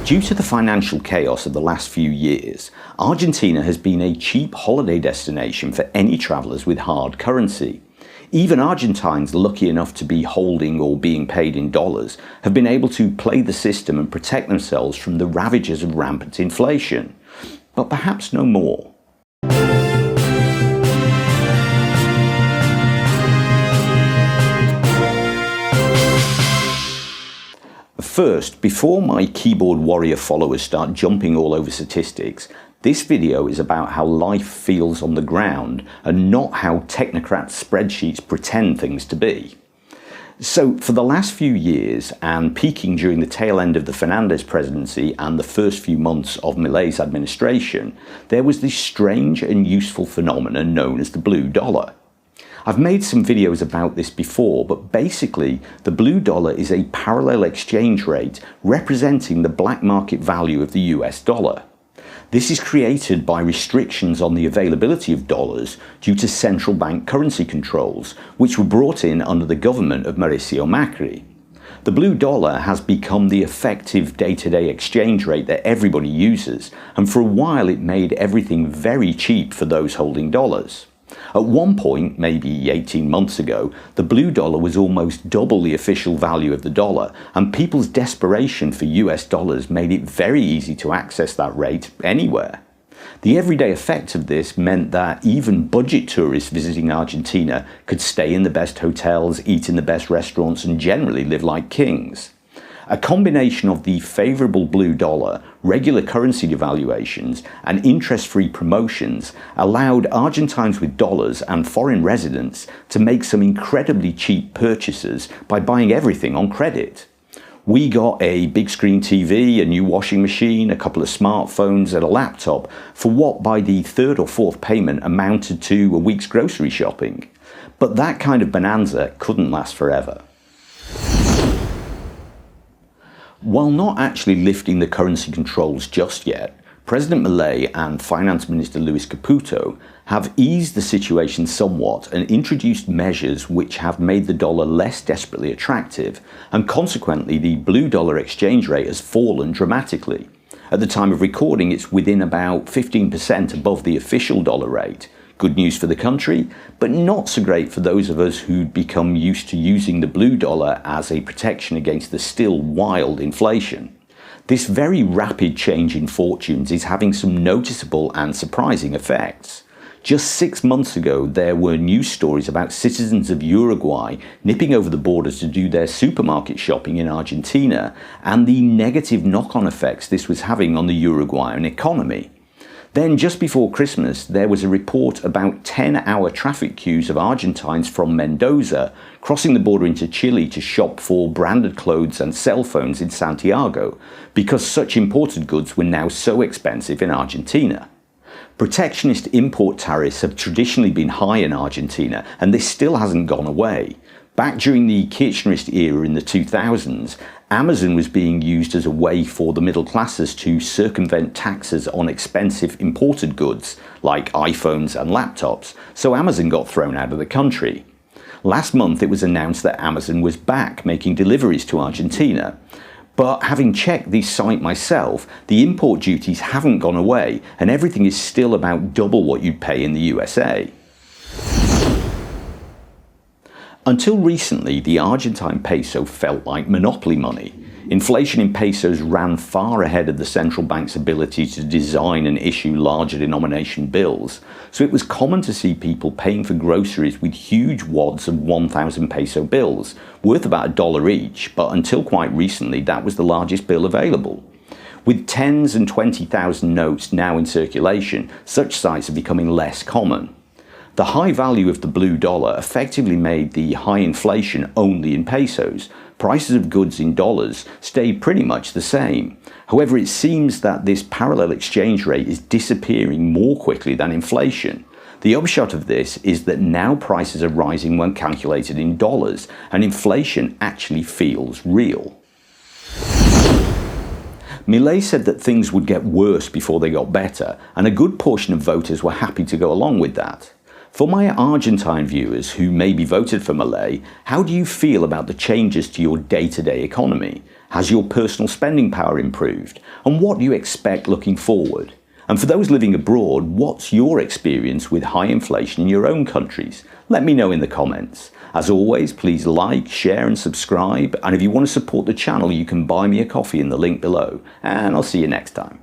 Due to the financial chaos of the last few years, Argentina has been a cheap holiday destination for any travellers with hard currency. Even Argentines lucky enough to be holding or being paid in dollars have been able to play the system and protect themselves from the ravages of rampant inflation. But perhaps no more. First, before my keyboard warrior followers start jumping all over statistics, this video is about how life feels on the ground and not how technocrat spreadsheets pretend things to be. So, for the last few years, and peaking during the tail end of the Fernandez presidency and the first few months of Milei's administration, there was this strange and useful phenomenon known as the blue dollar. I've made some videos about this before, but basically the blue dollar is a parallel exchange rate representing the black market value of the US dollar. This is created by restrictions on the availability of dollars due to central bank currency controls, which were brought in under the government of Mauricio Macri. The blue dollar has become the effective day-to-day exchange rate that everybody uses, and for a while it made everything very cheap for those holding dollars. At one point, maybe 18 months ago, the blue dollar was almost double the official value of the dollar, and people's desperation for US dollars made it very easy to access that rate anywhere. The everyday effect of this meant that even budget tourists visiting Argentina could stay in the best hotels, eat in the best restaurants, and generally live like kings. A combination of the favourable blue dollar, regular currency devaluations, and interest-free promotions allowed Argentines with dollars and foreign residents to make some incredibly cheap purchases by buying everything on credit. We got a big screen TV, a new washing machine, a couple of smartphones, and a laptop for what by the third or fourth payment amounted to a week's grocery shopping. But that kind of bonanza couldn't last forever. While not actually lifting the currency controls just yet, President Milei and Finance Minister Luis Caputo have eased the situation somewhat and introduced measures which have made the dollar less desperately attractive, and consequently the blue dollar exchange rate has fallen dramatically. At the time of recording, it's within about 15% above the official dollar rate. Good news for the country, but not so great for those of us who'd become used to using the blue dollar as a protection against the still wild inflation. This very rapid change in fortunes is having some noticeable and surprising effects. Just 6 months ago, there were news stories about citizens of Uruguay nipping over the borders to do their supermarket shopping in Argentina, and the negative knock-on effects this was having on the Uruguayan economy. Then, just before Christmas, there was a report about 10-hour traffic queues of Argentines from Mendoza crossing the border into Chile to shop for branded clothes and cell phones in Santiago, because such imported goods were now so expensive in Argentina. Protectionist import tariffs have traditionally been high in Argentina, and this still hasn't gone away. Back during the Kirchnerist era in the 2000s, Amazon was being used as a way for the middle classes to circumvent taxes on expensive imported goods, like iPhones and laptops, so Amazon got thrown out of the country. Last month it was announced that Amazon was back making deliveries to Argentina. But having checked the site myself, the import duties haven't gone away, and everything is still about double what you'd pay in the USA. Until recently, the Argentine peso felt like monopoly money. Inflation in pesos ran far ahead of the central bank's ability to design and issue larger denomination bills, so it was common to see people paying for groceries with huge wads of 1,000 peso bills, worth about $1 each, but until quite recently that was the largest bill available. With tens and 20,000 notes now in circulation, such sites are becoming less common. The high value of the blue dollar effectively made the high inflation only in pesos. Prices of goods in dollars stayed pretty much the same. However, it seems that this parallel exchange rate is disappearing more quickly than inflation. The upshot of this is that now prices are rising when calculated in dollars, and inflation actually feels real. Milei said that things would get worse before they got better, and a good portion of voters were happy to go along with that. For my Argentine viewers who maybe voted for Milei, how do you feel about the changes to your day-to-day economy? Has your personal spending power improved? And what do you expect looking forward? And for those living abroad, what's your experience with high inflation in your own countries? Let me know in the comments. As always, please like, share and subscribe. And if you want to support the channel, you can buy me a coffee in the link below. And I'll see you next time.